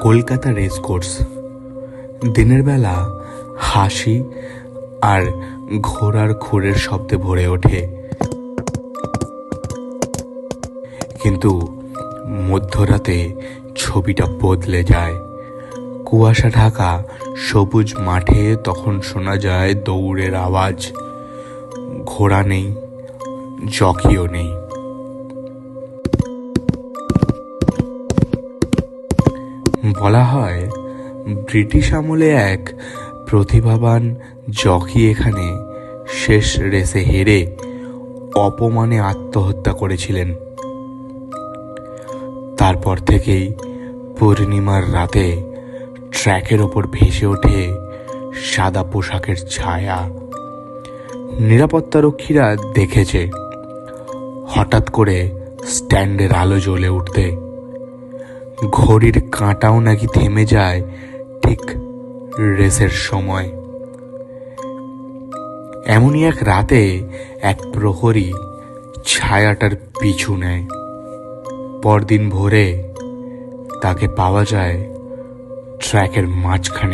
Kolkata racecourse. দিনের বেলা হাসি আর ঘোড়ার খুরের শব্দে ভরে ওঠে, কিন্তু মধ্যরাতে ছবিটা বদলে যায়। কুয়াশা ঢাকা সবুজ মাঠে তখন শোনা যায় দৌড়ের আওয়াজ। ঘোড়া নেই, জকিও নেই। বলা হয় ব্রিটিশ আমলে এক প্রতিভাবান জকি এখানে শেষ রেসে হেরে অপমানে আত্মহত্যা করেছিলেন। তারপর থেকেই পূর্ণিমার রাতে ট্র্যাকের ওপর ভেসে ওঠে সাদা পোশাকের ছায়া। নিরাপত্তারক্ষীরা দেখেছে হঠাৎ করে স্ট্যান্ডের আলো জ্বলে উঠতে, ঘড়ির কাঁটাও নাকি থেমে যায় ঠিক রেসের সময়। এমনই এক রাতে এক প্রহরী ছায়াটার পিছু নেয়। পরদিন ভোরে তাকে পাওয়া যায় ট্র্যাকের মাঝখানে।